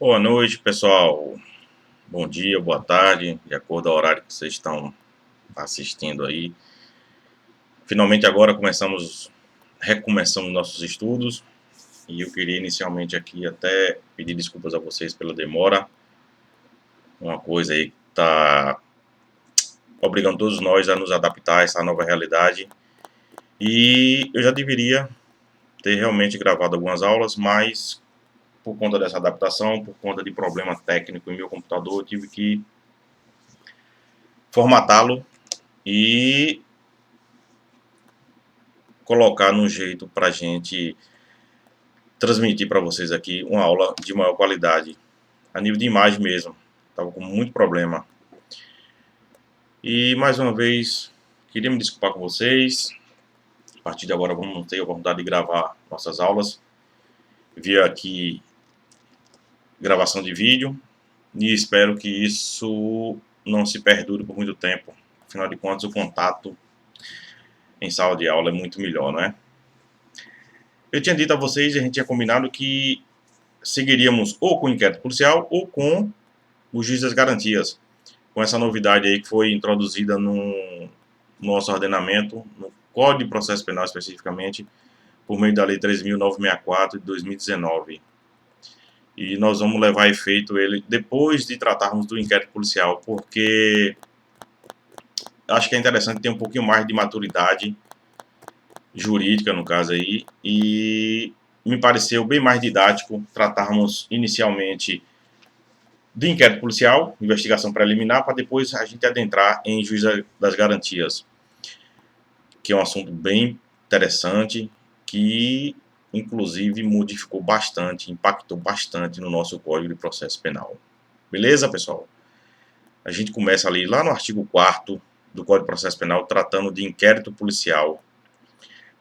Boa noite, pessoal. Bom dia, boa tarde, de acordo ao horário que vocês estão assistindo aí. Finalmente agora recomeçamos nossos estudos e eu queria inicialmente aqui até pedir desculpas a vocês pela demora. Uma coisa aí que está obrigando todos nós a nos adaptar a essa nova realidade. E eu já deveria ter realmente gravado algumas aulas, mas por conta dessa adaptação, por conta de problema técnico em meu computador, eu tive que formatá-lo e colocar num jeito para a gente transmitir para vocês aqui uma aula de maior qualidade, a nível de imagem mesmo. Estava com muito problema. E mais uma vez, queria me desculpar com vocês. A partir de agora vamos ter a oportunidade de gravar nossas aulas via aqui gravação de vídeo e espero que isso não se perdure por muito tempo. Afinal de contas, o contato em sala de aula é muito melhor, não é? Eu tinha dito a vocês, a gente tinha combinado que seguiríamos ou com o inquérito policial ou com o juiz das garantias, com essa novidade aí que foi introduzida no nosso ordenamento, no Código de Processo Penal especificamente, por meio da Lei 3.964 de 2019. E nós vamos levar a efeito ele depois de tratarmos do inquérito policial, porque acho que é interessante ter um pouquinho mais de maturidade jurídica, no caso aí, e me pareceu bem mais didático tratarmos inicialmente de inquérito policial, investigação preliminar, para depois a gente adentrar em juiz das garantias, que é um assunto bem interessante, que inclusive modificou bastante, impactou bastante no nosso Código de Processo Penal. Beleza, pessoal? A gente começa ali lá no artigo 4º do Código de Processo Penal, tratando de inquérito policial,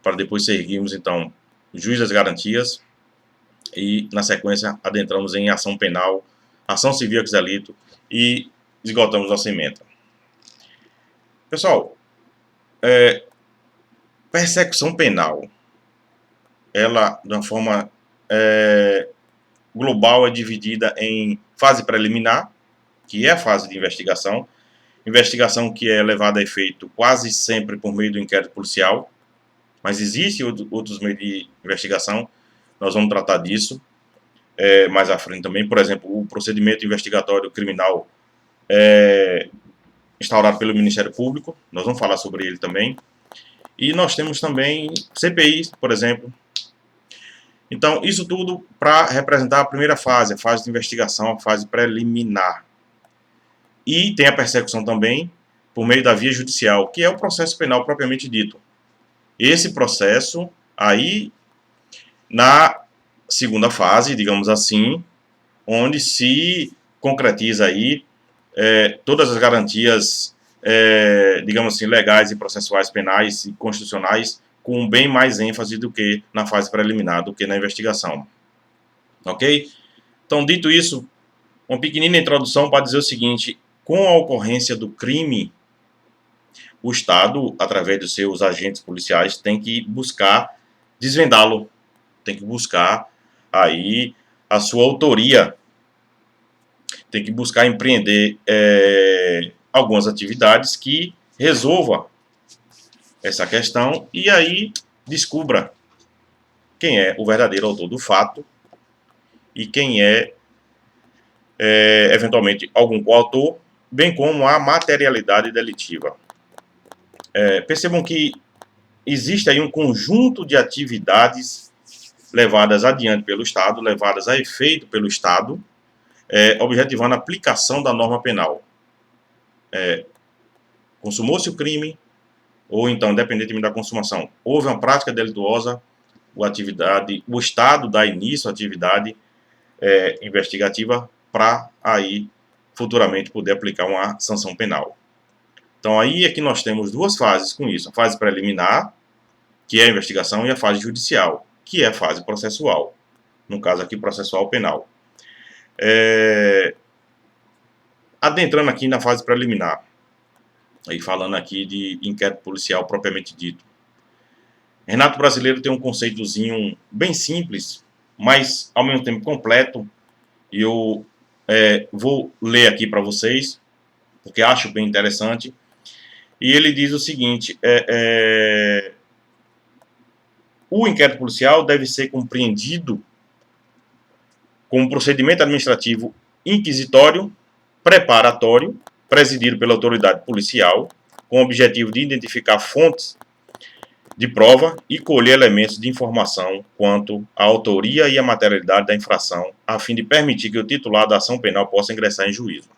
para depois seguirmos, então, juiz das garantias, e, na sequência, adentramos em ação penal, ação civil ex delito e esgotamos nossa ementa. Pessoal, persecução penal, ela, de uma forma global, é dividida em fase preliminar, que é a fase de investigação que é levada a efeito quase sempre por meio do inquérito policial, mas existem outros meios de investigação, nós vamos tratar disso mais à frente também. Por exemplo, o procedimento investigatório criminal instaurado pelo Ministério Público, nós vamos falar sobre ele também. E nós temos também CPIs, por exemplo. Então, isso tudo para representar a primeira fase, a fase de investigação, a fase preliminar. E tem a persecução também por meio da via judicial, que é o processo penal propriamente dito. Esse processo aí, na segunda fase, digamos assim, onde se concretiza aí todas as garantias, digamos assim, legais e processuais penais e constitucionais, com bem mais ênfase do que na fase preliminar, do que na investigação. Ok? Então, dito isso, uma pequenina introdução para dizer o seguinte: com a ocorrência do crime, o Estado, através dos seus agentes policiais, tem que buscar desvendá-lo, tem que buscar aí a sua autoria, tem que buscar empreender algumas atividades que resolva essa questão e aí descubra quem é o verdadeiro autor do fato e quem eventualmente, algum coautor, bem como a materialidade delitiva. Percebam que existe aí um conjunto de atividades levadas adiante pelo Estado, levadas a efeito pelo Estado, objetivando a aplicação da norma penal. Consumou-se o crime, ou então, independentemente da consumação, houve uma prática delituosa, o Estado dá início à atividade investigativa para aí futuramente poder aplicar uma sanção penal. Então aí é que nós temos duas fases com isso: a fase preliminar, que é a investigação, e a fase judicial, que é a fase processual, no caso aqui processual penal. Adentrando aqui na fase preliminar, aí falando aqui de inquérito policial propriamente dito. Renato Brasileiro tem um conceitozinho bem simples, mas ao mesmo tempo completo, E eu vou ler aqui para vocês, porque acho bem interessante. E ele diz o seguinte: o inquérito policial deve ser compreendido como um procedimento administrativo inquisitório, preparatório, presidido pela autoridade policial, com o objetivo de identificar fontes de prova e colher elementos de informação quanto à autoria e à materialidade da infração, a fim de permitir que o titular da ação penal possa ingressar em juízo.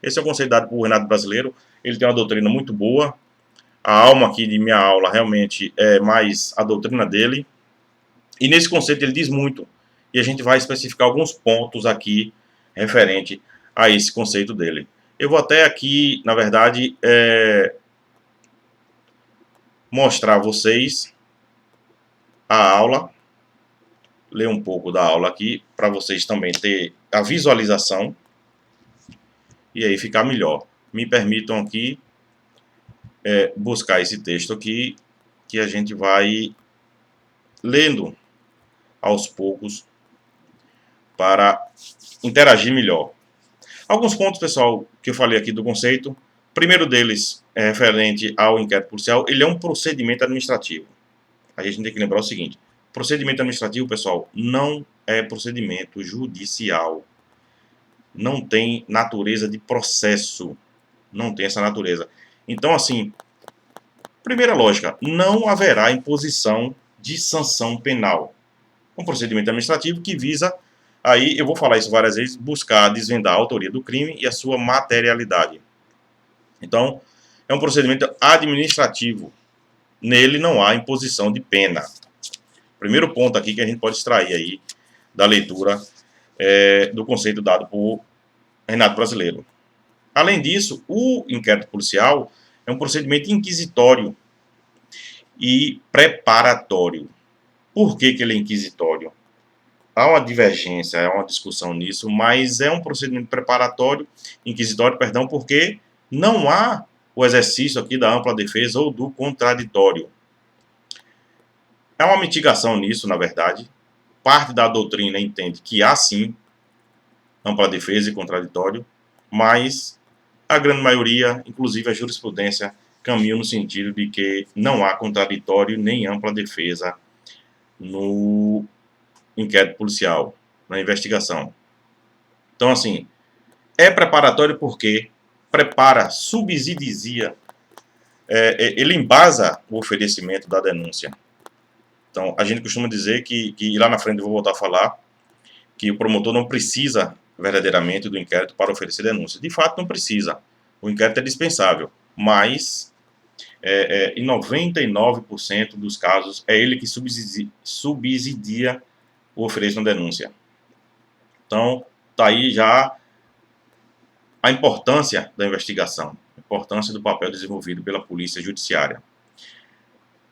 Esse é o conceito dado por Renato Brasileiro. Ele tem uma doutrina muito boa. A alma aqui de minha aula realmente é mais a doutrina dele. E nesse conceito ele diz muito. E a gente vai especificar alguns pontos aqui referente a esse conceito dele. Eu vou até aqui, na verdade, mostrar a vocês a aula, ler um pouco da aula aqui, para vocês também ter a visualização e aí ficar melhor. Me permitam aqui buscar esse texto aqui, que a gente vai lendo aos poucos para interagir melhor. Alguns pontos, pessoal, que eu falei aqui do conceito. O primeiro deles é referente ao inquérito policial. Ele é um procedimento administrativo. A gente tem que lembrar o seguinte: procedimento administrativo, pessoal, não é procedimento judicial. Não tem natureza de processo. Não tem essa natureza. Então, assim, primeira lógica, não haverá imposição de sanção penal. Um procedimento administrativo que visa, aí eu vou falar isso várias vezes, buscar desvendar a autoria do crime e a sua materialidade. Então, é um procedimento administrativo. Nele não há imposição de pena. Primeiro ponto aqui que a gente pode extrair aí da leitura do conceito dado por Renato Brasileiro. Além disso, o inquérito policial é um procedimento inquisitório e preparatório. Por que ele é inquisitório? Há uma divergência, há uma discussão nisso, mas é um procedimento preparatório, inquisitório, perdão, porque não há o exercício aqui da ampla defesa ou do contraditório. Há uma mitigação nisso, na verdade. Parte da doutrina entende que há sim ampla defesa e contraditório, mas a grande maioria, inclusive a jurisprudência, caminha no sentido de que não há contraditório nem ampla defesa no inquérito policial, na investigação. Então, assim, é preparatório porque prepara, subsidia, ele embasa o oferecimento da denúncia. Então, a gente costuma dizer que lá na frente eu vou voltar a falar, que o promotor não precisa verdadeiramente do inquérito para oferecer denúncia. De fato, não precisa. O inquérito é dispensável, mas em 99% dos casos é ele que subsidia o oferecimento da denúncia. Então, está aí já a importância da investigação, a importância do papel desenvolvido pela polícia judiciária.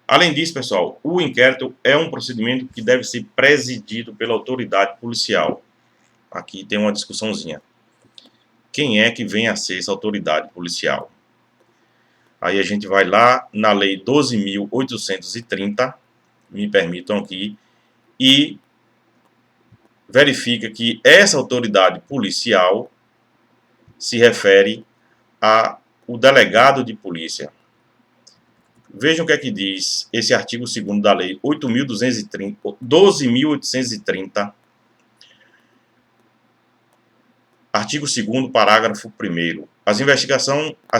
Além disso, pessoal, o inquérito é um procedimento que deve ser presidido pela autoridade policial. Aqui tem uma discussãozinha. Quem é que vem a ser essa autoridade policial? Aí a gente vai lá na Lei 12.830, me permitam aqui, e verifica que essa autoridade policial se refere ao delegado de polícia. Vejam o que é que diz esse artigo 2º da Lei 12.830, artigo 2º, parágrafo 1º. As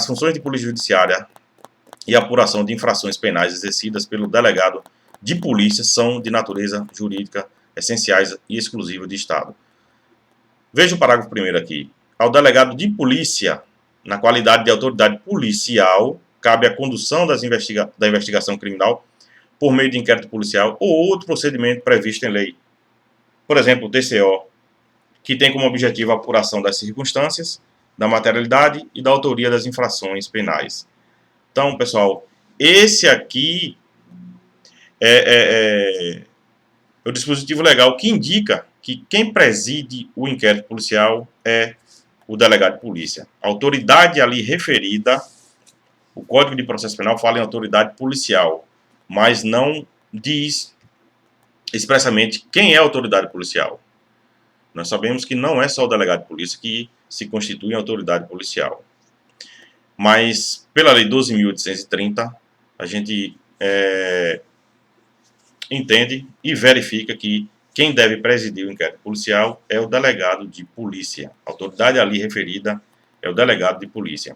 funções de polícia judiciária e apuração de infrações penais exercidas pelo delegado de polícia são de natureza jurídica essenciais e exclusivas de Estado. Veja o parágrafo 1º aqui. Ao delegado de polícia, na qualidade de autoridade policial, cabe a condução da investigação criminal por meio de inquérito policial ou outro procedimento previsto em lei. Por exemplo, o TCO, que tem como objetivo a apuração das circunstâncias, da materialidade e da autoria das infrações penais. Então, pessoal, esse aqui é o dispositivo legal que indica que quem preside o inquérito policial é o delegado de polícia. A autoridade ali referida, o Código de Processo Penal fala em autoridade policial, mas não diz expressamente quem é a autoridade policial. Nós sabemos que não é só o delegado de polícia que se constitui em autoridade policial. Mas, pela Lei 12.830, a gente entende e verifica que quem deve presidir o inquérito policial é o delegado de polícia. A autoridade ali referida é o delegado de polícia.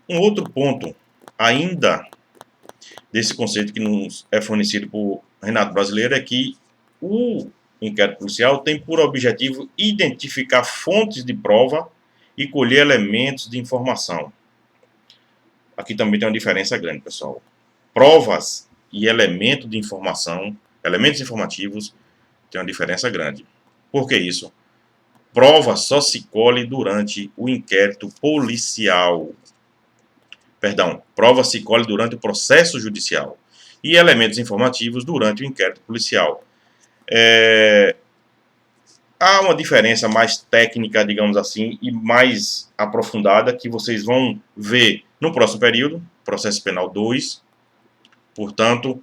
Um outro ponto, ainda desse conceito que nos é fornecido por Renato Brasileiro, é que o inquérito policial tem por objetivo identificar fontes de prova e colher elementos de informação. Aqui também tem uma diferença grande, pessoal. Provas e elementos de informação, elementos informativos, tem uma diferença grande. Por que isso? Prova só se colhe durante o inquérito policial. Perdão, prova se colhe durante o processo judicial. E elementos informativos durante o inquérito policial. Há uma diferença mais técnica, digamos assim, e mais aprofundada que vocês vão ver no próximo período, processo penal 2. Portanto,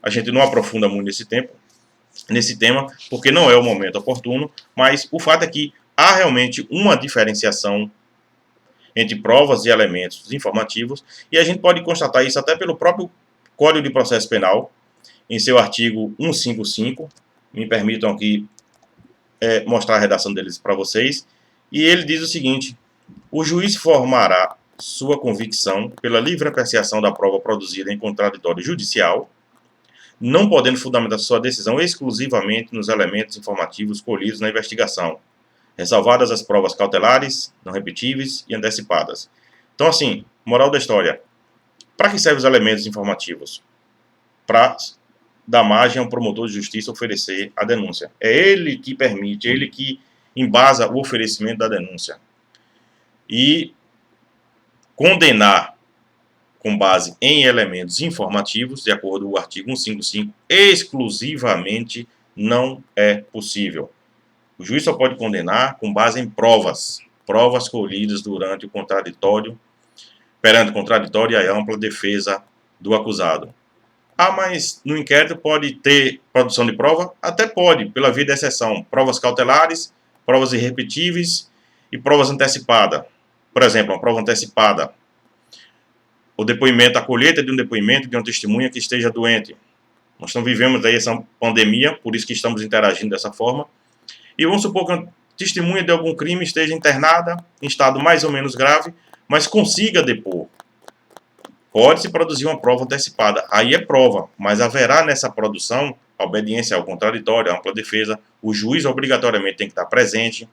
a gente não aprofunda muito nesse tema, porque não é o momento oportuno, mas o fato é que há realmente uma diferenciação entre provas e elementos informativos, e a gente pode constatar isso até pelo próprio Código de Processo Penal, em seu artigo 155, me permitam aqui mostrar a redação deles para vocês, e ele diz o seguinte: o juiz formará sua convicção pela livre apreciação da prova produzida em contraditório judicial, não podendo fundamentar sua decisão exclusivamente nos elementos informativos colhidos na investigação, ressalvadas as provas cautelares, não repetíveis e antecipadas. Então, assim, moral da história, para que servem os elementos informativos? Para dar margem ao promotor de justiça oferecer a denúncia. É ele que permite, é ele que embasa o oferecimento da denúncia. E condenar com base em elementos informativos, de acordo com o artigo 155, exclusivamente não é possível. O juiz só pode condenar com base em provas colhidas durante o contraditório, perante o contraditório e a ampla defesa do acusado. Ah, mas no inquérito pode ter produção de prova? Até pode, pela via de exceção. Provas cautelares, provas irrepetíveis e provas antecipadas. Por exemplo, uma prova antecipada. O depoimento, a colheita de um depoimento de uma testemunha que esteja doente. Nós estamos vivendo aí essa pandemia, por isso que estamos interagindo dessa forma. E vamos supor que uma testemunha de algum crime esteja internada, em estado mais ou menos grave, mas consiga depor. Pode-se produzir uma prova antecipada. Aí é prova, mas haverá nessa produção a obediência ao contraditório, a ampla defesa. O juiz obrigatoriamente tem que estar presente.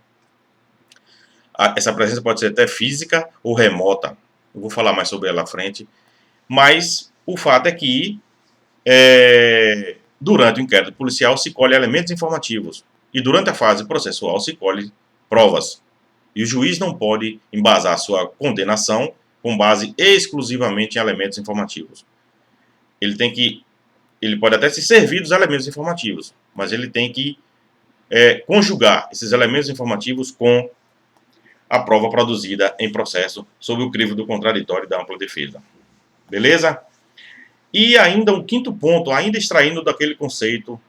Essa presença pode ser até física ou remota. Eu vou falar mais sobre ela à frente. Mas o fato é que durante o inquérito policial se colhe elementos informativos. E durante a fase processual se colhe provas. E o juiz não pode embasar sua condenação com base exclusivamente em elementos informativos. Ele pode até se servir dos elementos informativos, mas ele tem que conjugar esses elementos informativos com a prova produzida em processo sob o crivo do contraditório e da ampla defesa. Beleza? E ainda um quinto ponto, ainda extraindo daquele conceito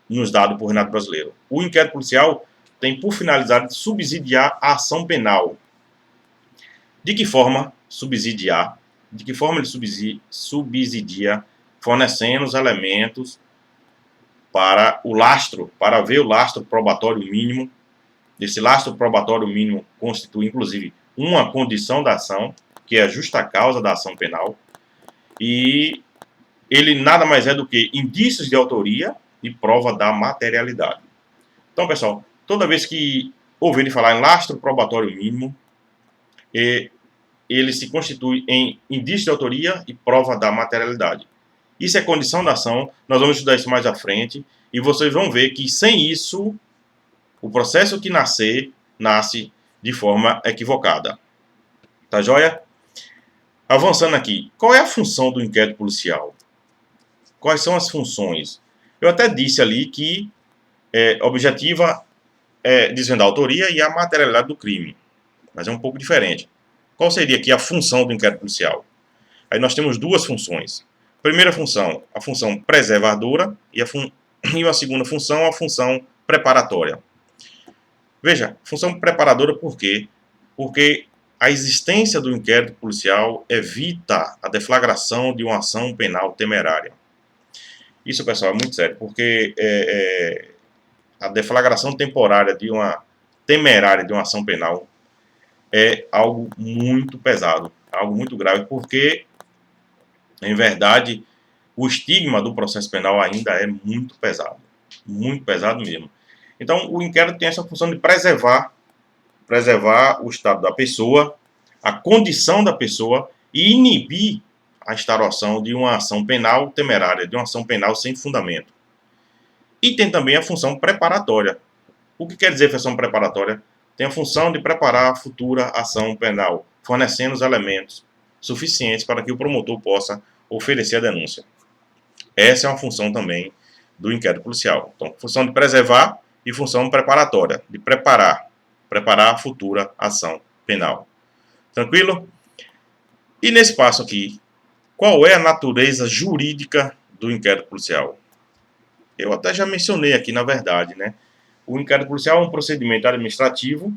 nos dado por Renato Brasileiro. O inquérito policial tem por finalidade subsidiar a ação penal. De que forma subsidiar? De que forma ele subsidia? Fornecendo os elementos para o lastro, para ver o lastro probatório mínimo. Esse lastro probatório mínimo constitui, inclusive, uma condição da ação, que é a justa causa da ação penal. E ele nada mais é do que indícios de autoria e prova da materialidade. Então, pessoal, toda vez que ouvirem falar em lastro probatório mínimo, ele se constitui em indício de autoria e prova da materialidade. Isso é condição da ação, nós vamos estudar isso mais à frente, e vocês vão ver que sem isso, o processo que nasce de forma equivocada. Tá joia? Avançando aqui, qual é a função do inquérito policial? Quais são as funções? Eu até disse ali que objetiva é desvendar a autoria e a materialidade do crime, mas é um pouco diferente. Qual seria aqui a função do inquérito policial? Aí nós temos duas funções. Primeira função, a função preservadora e E uma segunda função, a função preparatória. Veja, função preparadora por quê? Porque a existência do inquérito policial evita a deflagração de uma ação penal temerária. Isso, pessoal, é muito sério, porque a deflagração temporária de uma temerária de uma ação penal é algo muito pesado, algo muito grave, porque, em verdade, o estigma do processo penal ainda é muito pesado mesmo. Então, o inquérito tem essa função de preservar o estado da pessoa, a condição da pessoa e inibir a instauração de uma ação penal temerária, de uma ação penal sem fundamento. E tem também a função preparatória. O que quer dizer função preparatória? Tem a função de preparar a futura ação penal, fornecendo os elementos suficientes para que o promotor possa oferecer a denúncia. Essa é uma função também do inquérito policial. Então, função de preservar e função preparatória, de preparar a futura ação penal. Tranquilo? E nesse passo aqui, qual é a natureza jurídica do inquérito policial? Eu até já mencionei aqui, na verdade, né? O inquérito policial é um procedimento administrativo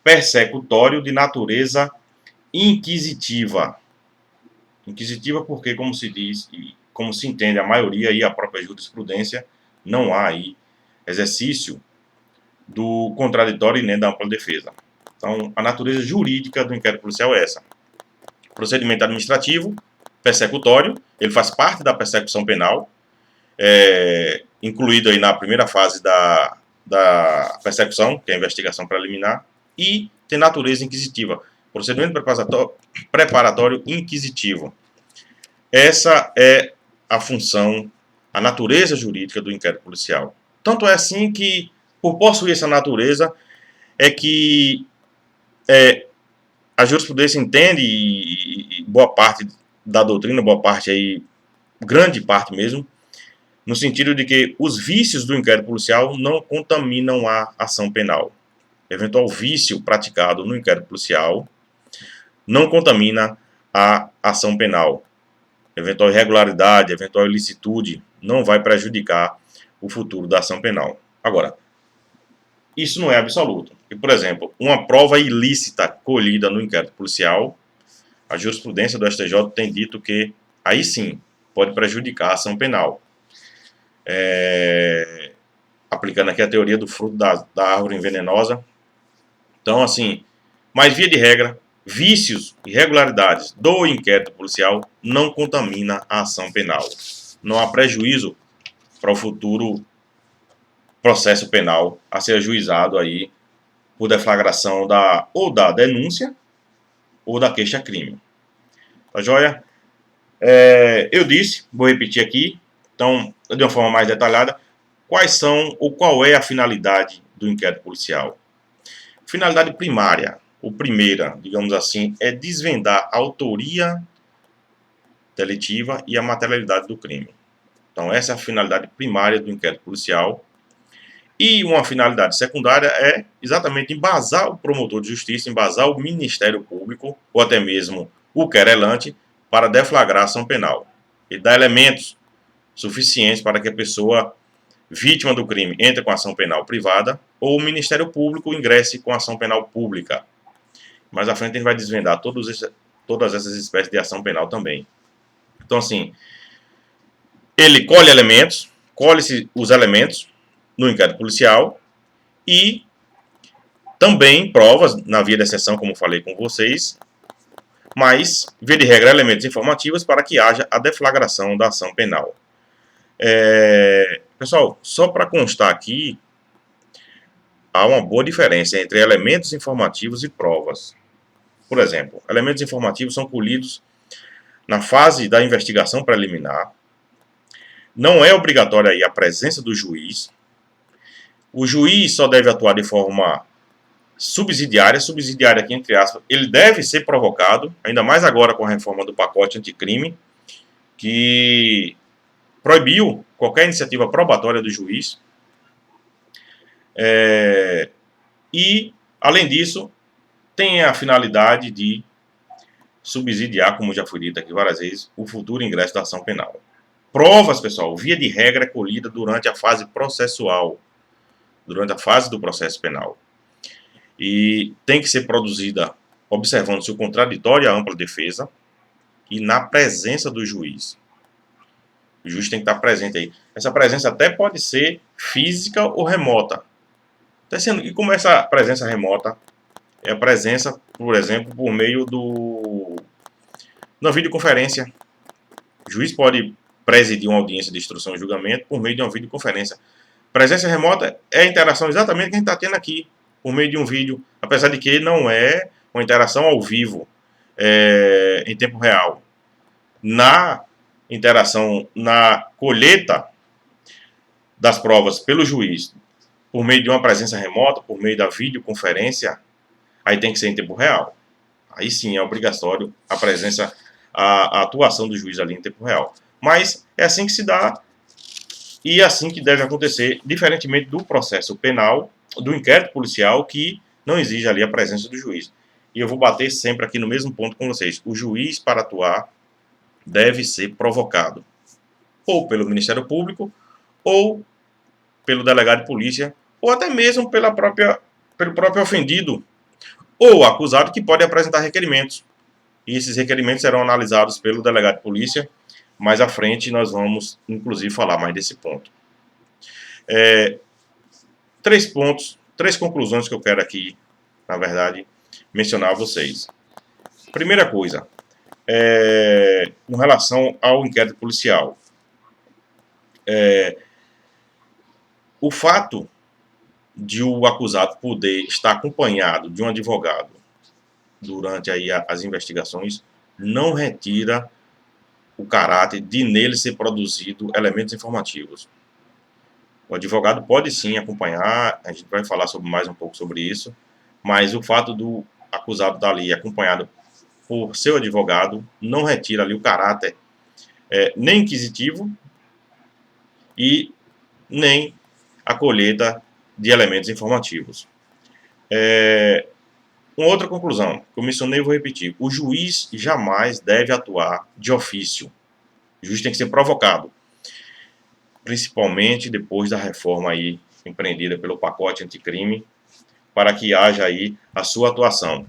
persecutório de natureza inquisitiva. Inquisitiva porque, como se diz, e como se entende a maioria e a própria jurisprudência, não há aí exercício do contraditório e nem da ampla defesa. Então, a natureza jurídica do inquérito policial é essa. Procedimento administrativo, persecutório, ele faz parte da persecução penal, incluído aí na primeira fase da persecução, que é a investigação preliminar, e tem natureza inquisitiva. Procedimento preparatório inquisitivo. Essa é a função, a natureza jurídica do inquérito policial. Tanto é assim que, por possuir essa natureza, é que a jurisprudência entende, e boa parte da doutrina, boa parte aí, grande parte mesmo, no sentido de que os vícios do inquérito policial não contaminam a ação penal. Eventual vício praticado no inquérito policial não contamina a ação penal. Eventual irregularidade, eventual ilicitude não vai prejudicar o futuro da ação penal. Agora, isso não é absoluto. E, por exemplo, uma prova ilícita colhida no inquérito policial, a jurisprudência do STJ tem dito que aí sim pode prejudicar a ação penal. Aplicando aqui a teoria do fruto da árvore venenosa. Então, assim, mas via de regra, vícios e irregularidades do inquérito policial não contamina a ação penal. Não há prejuízo para o futuro processo penal a ser ajuizado aí por deflagração ou da denúncia ou da queixa-crime. Tá joia? Eu disse, vou repetir aqui, então, de uma forma mais detalhada, qual é a finalidade do inquérito policial. Finalidade primária, ou primeira, digamos assim, é desvendar a autoria delitiva e a materialidade do crime. Então, essa é a finalidade primária do inquérito policial. E uma finalidade secundária é exatamente embasar o promotor de justiça, embasar o Ministério Público, ou até mesmo o querelante, para deflagrar a ação penal. E dar elementos suficientes para que a pessoa vítima do crime entre com a ação penal privada ou o Ministério Público ingresse com a ação penal pública. Mais à frente a gente vai desvendar todas essas espécies de ação penal também. Então, assim, ele colhe-se os elementos no inquérito policial e também provas na via de exceção, como falei com vocês, mas, via de regra, elementos informativos para que haja a deflagração da ação penal. Pessoal, só para constar aqui, há uma boa diferença entre elementos informativos e provas. Por exemplo, elementos informativos são colhidos na fase da investigação preliminar. Não é obrigatória aí a presença do juiz. O juiz só deve atuar de forma subsidiária aqui entre aspas, ele deve ser provocado, ainda mais agora com a reforma do pacote anticrime, que proibiu qualquer iniciativa probatória do juiz. E, além disso, tem a finalidade de subsidiar, como já foi dito aqui várias vezes, o futuro ingresso da ação penal. Provas, pessoal, via de regra, é colhida durante a fase processual, durante a fase do processo penal. E tem que ser produzida observando-se o contraditório e a ampla defesa e na presença do juiz. O juiz tem que estar presente aí. Essa presença até pode ser física ou remota. E como essa presença remota é a presença, por exemplo, por meio da videoconferência. O juiz pode presidir uma audiência de instrução e julgamento por meio de uma videoconferência. Presença remota é a interação exatamente que a gente está tendo aqui, por meio de um vídeo, apesar de que não é uma interação ao vivo, em tempo real. Na interação, na colheita das provas pelo juiz, por meio de uma presença remota, por meio da videoconferência, aí tem que ser em tempo real. Aí sim é obrigatório a presença, a atuação do juiz ali em tempo real. Mas é assim que se dá e é assim que deve acontecer, diferentemente do processo penal, do inquérito policial, que não exige ali a presença do juiz. E eu vou bater sempre aqui no mesmo ponto com vocês. O juiz, para atuar, deve ser provocado, ou pelo Ministério Público, ou pelo delegado de polícia, ou até mesmo pelo próprio ofendido, ou acusado, que pode apresentar requerimentos. E esses requerimentos serão analisados pelo delegado de polícia. Mais à frente nós vamos, inclusive, falar mais desse ponto. 3 pontos, 3 conclusões que eu quero aqui, na verdade, mencionar a vocês. Primeira coisa, com relação ao inquérito policial. O fato de o acusado poder estar acompanhado de um advogado durante aí as investigações não retira o caráter de nele ser produzido elementos informativos. O advogado pode sim acompanhar, a gente vai falar mais um pouco sobre isso, mas o fato do acusado estar ali acompanhado por seu advogado não retira ali o caráter nem inquisitivo e nem a colheita de elementos informativos. Uma outra conclusão que eu mencionei e vou repetir: o juiz jamais deve atuar de ofício. O juiz tem que ser provocado, principalmente depois da reforma aí empreendida pelo pacote anticrime, para que haja aí a sua atuação.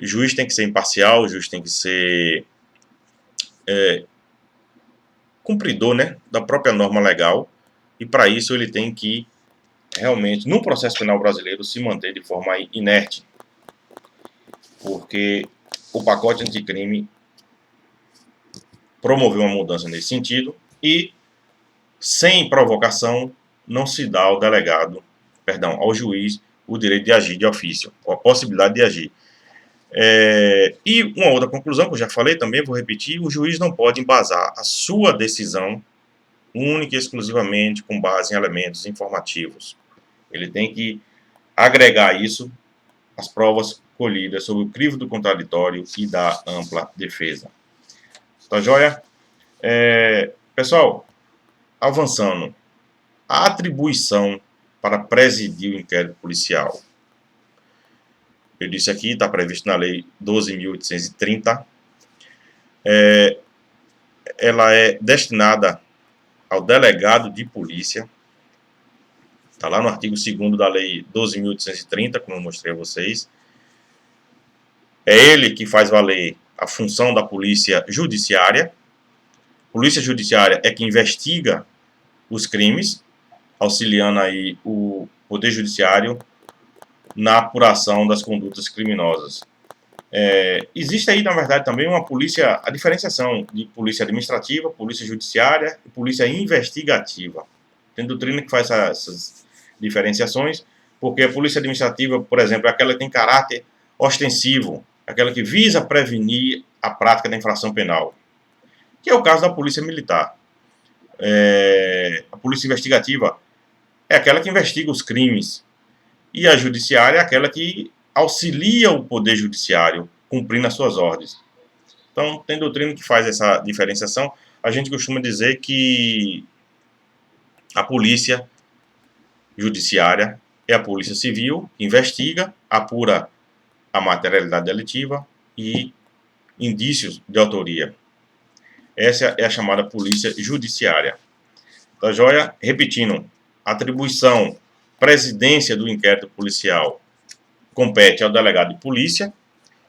O juiz tem que ser imparcial, o juiz tem que ser cumpridor, né, da própria norma legal, e para isso ele tem que realmente, no processo penal brasileiro, se manter de forma inerte, porque o pacote anticrime promoveu uma mudança nesse sentido e sem provocação não se dá ao juiz o direito de agir de ofício, ou a possibilidade de agir. E uma outra conclusão que eu já falei também, vou repetir: o juiz não pode embasar a sua decisão única e exclusivamente com base em elementos informativos. Ele tem que agregar isso às provas colhidas sobre o crivo do contraditório e da ampla defesa. Tá joia? Pessoal, avançando, a atribuição para presidir o inquérito policial. Eu disse aqui, está previsto na Lei 12.830. Ela é destinada ao delegado de polícia. Está lá no artigo 2º da Lei 12.830, como eu mostrei a vocês. É ele que faz valer a função da polícia judiciária. Polícia judiciária é que investiga os crimes, auxiliando aí o Poder Judiciário na apuração das condutas criminosas. Existe aí, na verdade, também a diferenciação de polícia administrativa, polícia judiciária e polícia investigativa. Tem doutrina que faz essas diferenciações, porque a polícia administrativa, por exemplo, é aquela que tem caráter ostensivo, aquela que visa prevenir a prática da infração penal, que é o caso da polícia militar. A polícia investigativa é aquela que investiga os crimes, e a judiciária é aquela que auxilia o Poder Judiciário cumprindo as suas ordens. Então, tem doutrina que faz essa diferenciação. A gente costuma dizer que a polícia judiciária é a polícia civil, que investiga, apura a materialidade delitiva e indícios de autoria. Essa é a chamada polícia judiciária. Tá joia? Repetindo, atribuição, presidência do inquérito policial compete ao delegado de polícia.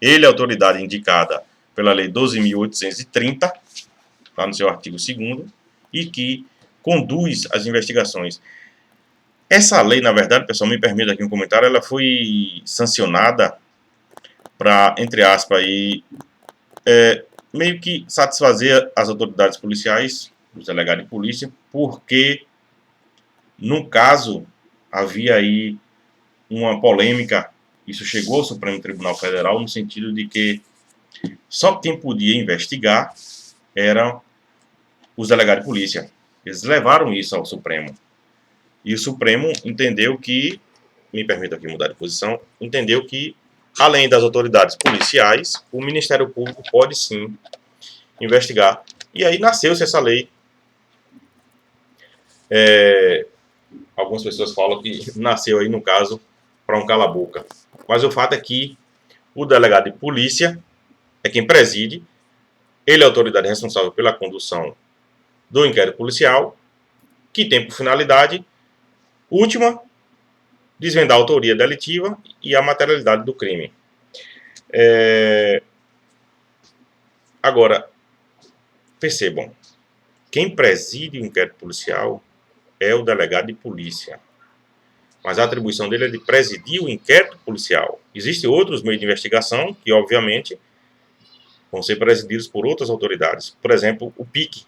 Ele é a autoridade indicada pela Lei 12.830, tá no seu artigo 2º, e que conduz as investigações. Essa lei, na verdade, pessoal, me permita aqui um comentário, ela foi sancionada para, entre aspas, aí, meio que satisfazer as autoridades policiais, os delegados de polícia, porque, no caso, havia aí uma polêmica, isso chegou ao Supremo Tribunal Federal, no sentido de que só quem podia investigar eram os delegados de polícia. Eles levaram isso ao Supremo. E o Supremo entendeu que, me permito aqui mudar de posição, entendeu que, além das autoridades policiais, o Ministério Público pode sim investigar. E aí nasceu-se essa lei. Algumas pessoas falam que nasceu aí, no caso, para um cala-boca. Mas o fato é que o delegado de polícia é quem preside, ele é a autoridade responsável pela condução do inquérito policial, que tem por finalidade última, desvendar a autoria delitiva e a materialidade do crime. Agora, percebam, quem preside o inquérito policial é o delegado de polícia. Mas a atribuição dele é de presidir o inquérito policial. Existem outros meios de investigação que, obviamente, vão ser presididos por outras autoridades. Por exemplo, o PIC,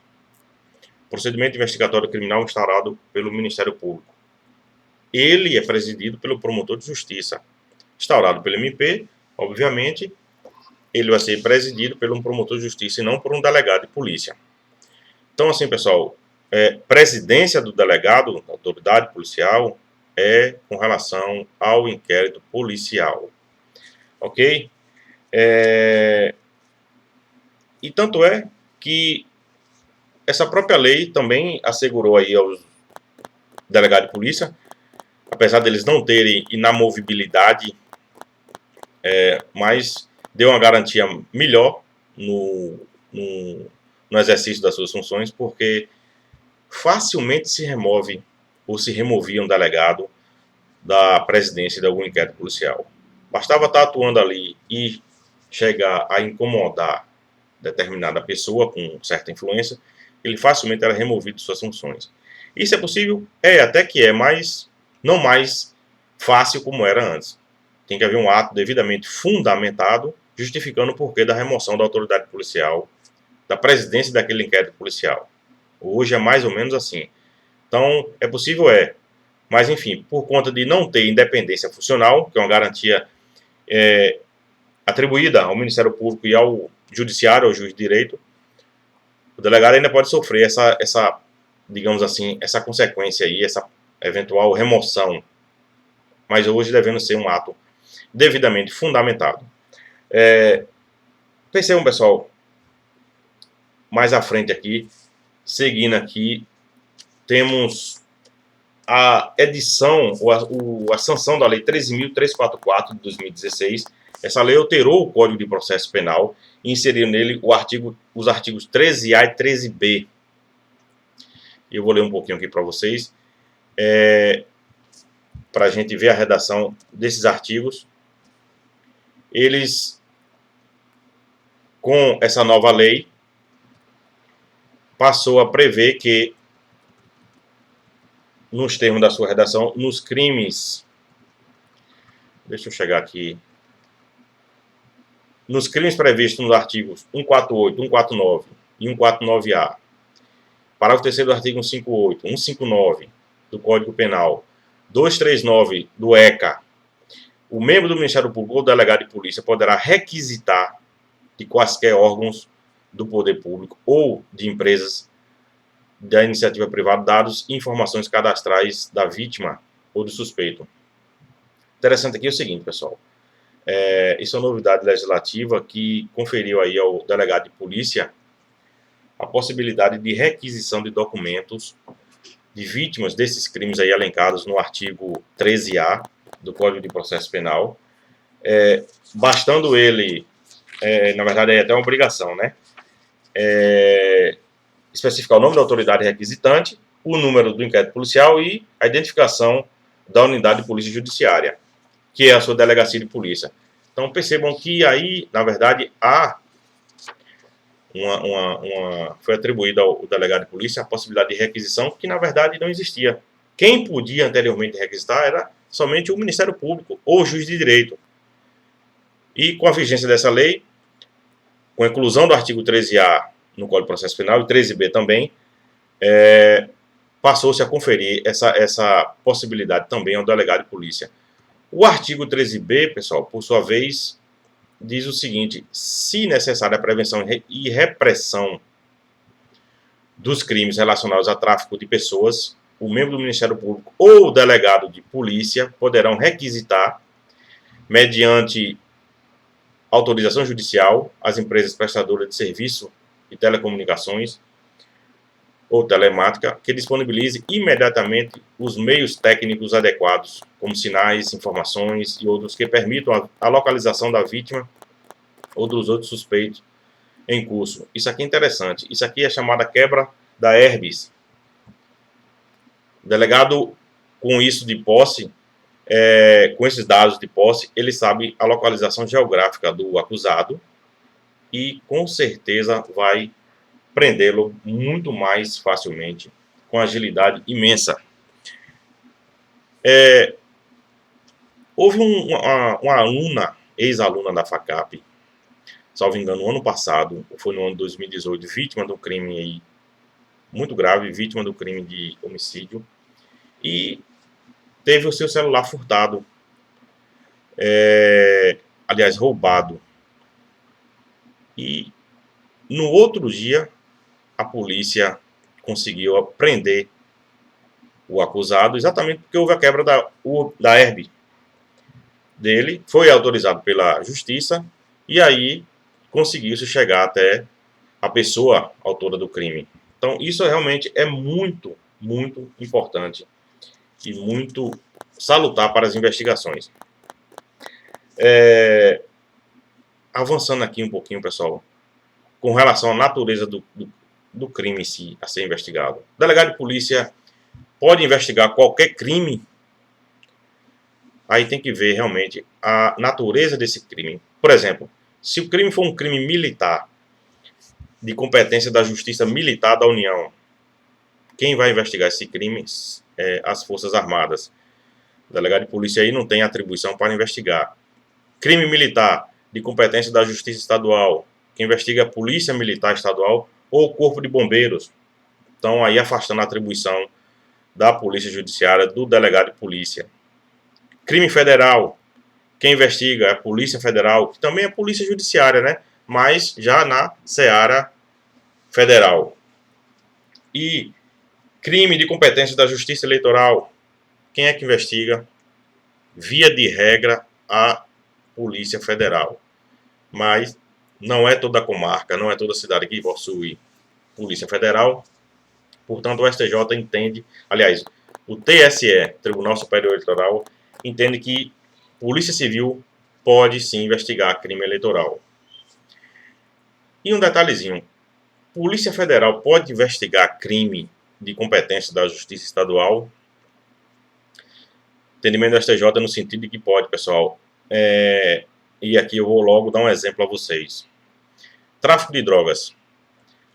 Procedimento Investigatório Criminal instaurado pelo Ministério Público. Ele é presidido pelo promotor de justiça. Instaurado pelo MP, obviamente, ele vai ser presidido por um promotor de justiça e não por um delegado de polícia. Então, assim, pessoal, presidência do delegado, da autoridade policial, é com relação ao inquérito policial. Ok? E tanto é que essa própria lei também assegurou aí aos delegados de polícia, apesar deles não terem inamovibilidade, mas deu uma garantia melhor no exercício das suas funções, porque facilmente se remove ou se removia um delegado da presidência de algum inquérito policial. Bastava estar atuando ali e chegar a incomodar determinada pessoa com certa influência, ele facilmente era removido de suas funções. Isso é possível? Até que mas não mais fácil como era antes. Tem que haver um ato devidamente fundamentado, justificando o porquê da remoção da autoridade policial, da presidência daquele inquérito policial. Hoje é mais ou menos assim. Então, é possível? Mas, enfim, por conta de não ter independência funcional, que é uma garantia atribuída ao Ministério Público e ao Judiciário, ao juiz de direito, o delegado ainda pode sofrer essa, digamos assim, essa consequência aí, essa eventual remoção, mas hoje devendo ser um ato devidamente fundamentado. Percebam, pessoal, mais à frente aqui, seguindo aqui, temos a edição, ou a sanção da Lei 13.344 de 2016. Essa lei alterou o Código de Processo Penal e inseriu nele os artigos 13A e 13B. Eu vou ler um pouquinho aqui para vocês, para a gente ver a redação desses artigos. Eles, com essa nova lei, passou a prever que, nos termos da sua redação, nos crimes... Deixa eu chegar aqui. Nos crimes previstos nos artigos 148, 149 e 149-A, parágrafo 3º do artigo 158, 159 do Código Penal, 239 do ECA, o membro do Ministério Público ou delegado de polícia poderá requisitar de quaisquer órgãos do poder público ou de empresas da iniciativa privada dados e informações cadastrais da vítima ou do suspeito. Interessante aqui é o seguinte, pessoal. Isso é uma novidade legislativa que conferiu aí ao delegado de polícia a possibilidade de requisição de documentos de vítimas desses crimes aí elencados no artigo 13A do Código de Processo Penal, bastando ele, na verdade é até uma obrigação, né? especificar o nome da autoridade requisitante, o número do inquérito policial e a identificação da unidade de polícia judiciária, que é a sua delegacia de polícia. Então percebam que aí, na verdade, há foi atribuída ao delegado de polícia a possibilidade de requisição que, na verdade, não existia. Quem podia anteriormente requisitar era somente o Ministério Público ou o juiz de direito. E com a vigência dessa lei, com a inclusão do artigo 13A no Código de Processo Penal e 13B também, passou-se a conferir essa possibilidade também ao delegado de polícia. O artigo 13B, pessoal, por sua vez, diz o seguinte: se necessária a prevenção e repressão dos crimes relacionados a tráfico de pessoas, o membro do Ministério Público ou o delegado de polícia poderão requisitar, mediante autorização judicial, as empresas prestadoras de serviço de telecomunicações ou telemática que disponibilize imediatamente os meios técnicos adequados, como sinais, informações e outros que permitam a localização da vítima ou dos outros suspeitos em curso. Isso aqui é interessante. Isso aqui é chamada quebra da Herbis. O delegado, com isso de posse, com esses dados de posse, ele sabe a localização geográfica do acusado e com certeza vai prendê-lo muito mais facilmente, com agilidade imensa. Houve uma aluna, ex-aluna da FACAP, salvo engano, no ano passado, foi no ano de 2018, vítima de um crime aí muito grave, vítima do crime de homicídio, e teve o seu celular furtado, aliás, roubado. E no outro dia, a polícia conseguiu prender o acusado, exatamente porque houve a quebra da herb dele, foi autorizado pela justiça, e aí conseguiu-se chegar até a pessoa autora do crime. Então, isso realmente é muito, muito importante e muito salutar para as investigações. Avançando aqui um pouquinho, pessoal, com relação à natureza do crime em si a ser investigado. O delegado de polícia pode investigar qualquer crime. Aí tem que ver realmente a natureza desse crime. Por exemplo, se o crime for um crime militar, de competência da Justiça Militar da União, quem vai investigar esse crime é as Forças Armadas. O delegado de polícia aí não tem atribuição para investigar. Crime militar, de competência da Justiça Estadual, quem investiga é a Polícia Militar Estadual ou o Corpo de Bombeiros. Então, aí afastando a atribuição da Polícia Judiciária do delegado de polícia. Crime federal, quem investiga é a Polícia Federal, que também é Polícia Judiciária, né? Mas já na seara federal. E crime de competência da Justiça Eleitoral, quem é que investiga? Via de regra, a Polícia Federal. Mas não é toda a comarca, não é toda a cidade que possui Polícia Federal. Portanto, o STJ entende, aliás, o TSE, Tribunal Superior Eleitoral, entende que Polícia Civil pode sim investigar crime eleitoral. E um detalhezinho, Polícia Federal pode investigar crime de competência da Justiça Estadual? Entendimento do STJ no sentido de que pode, pessoal. E aqui eu vou logo dar um exemplo a vocês. Tráfico de drogas.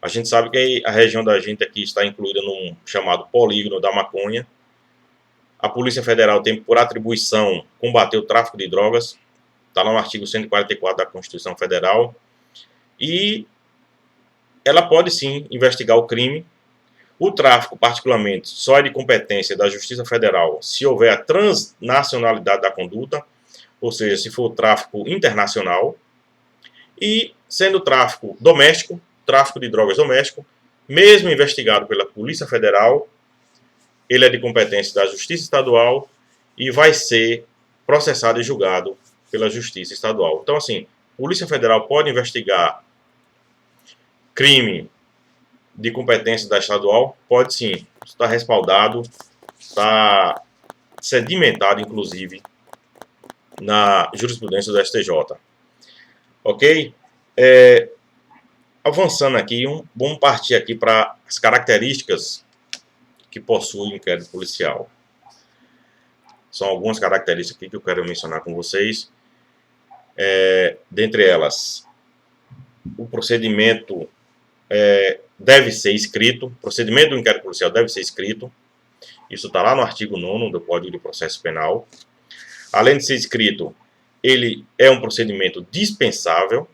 A gente sabe que a região da gente aqui está incluída num chamado polígono da maconha. A Polícia Federal tem por atribuição combater o tráfico de drogas. Está lá no artigo 144 da Constituição Federal. E ela pode sim investigar o crime. O tráfico, particularmente, só é de competência da Justiça Federal se houver a transnacionalidade da conduta, ou seja, se for tráfico internacional. E sendo tráfico doméstico, tráfico de drogas doméstico, mesmo investigado pela Polícia Federal, ele é de competência da Justiça Estadual e vai ser processado e julgado pela Justiça Estadual. Então, assim, a Polícia Federal pode investigar crime de competência da estadual? Pode sim. Está respaldado, está sedimentado, inclusive, na jurisprudência do STJ. Ok? avançando aqui, vamos partir aqui para as características que possui o inquérito policial. São algumas características aqui que eu quero mencionar com vocês. Dentre elas, o procedimento deve ser escrito. O procedimento do inquérito policial deve ser escrito. Isso está lá no artigo 9º do Código de Processo Penal. Além de ser escrito, ele é um procedimento dispensável.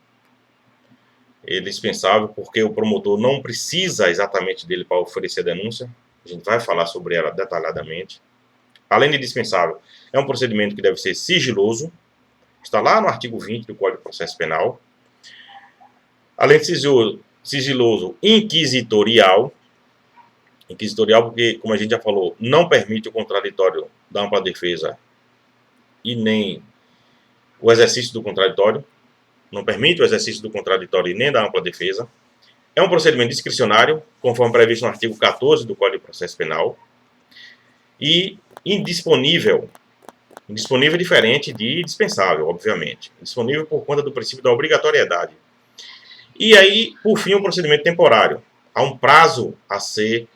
É dispensável porque o promotor não precisa exatamente dele para oferecer a denúncia. A gente vai falar sobre ela detalhadamente. Além de dispensável, é um procedimento que deve ser sigiloso. Está lá no artigo 20 do Código de Processo Penal. Além de sigiloso, inquisitorial. Inquisitorial porque, como a gente já falou, não permite o contraditório da ampla defesa e nem o exercício do contraditório. Não permite o exercício do contraditório e nem da ampla defesa. É um procedimento discricionário, conforme previsto no artigo 14 do Código de Processo Penal. E indisponível. Indisponível é diferente de dispensável, obviamente. Indisponível por conta do princípio da obrigatoriedade. E aí, por fim, um procedimento temporário. Há um prazo a ser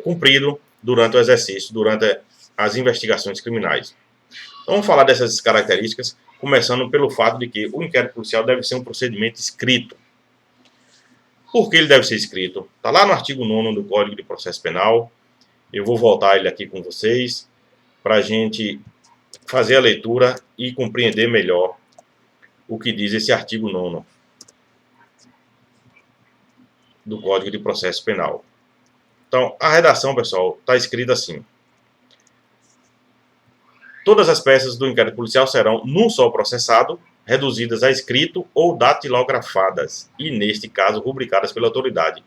cumprido durante o exercício, durante as investigações criminais. Então, vamos falar dessas características, começando pelo fato de que o inquérito policial deve ser um procedimento escrito. Por que ele deve ser escrito? Está lá no artigo 9º do Código de Processo Penal. Eu vou voltar ele aqui com vocês para a gente fazer a leitura e compreender melhor o que diz esse artigo 9º do Código de Processo Penal. Então, a redação, pessoal, está escrita assim. Todas as peças do inquérito policial serão, num só processado, reduzidas a escrito ou datilografadas, e, neste caso, rubricadas pela autoridade.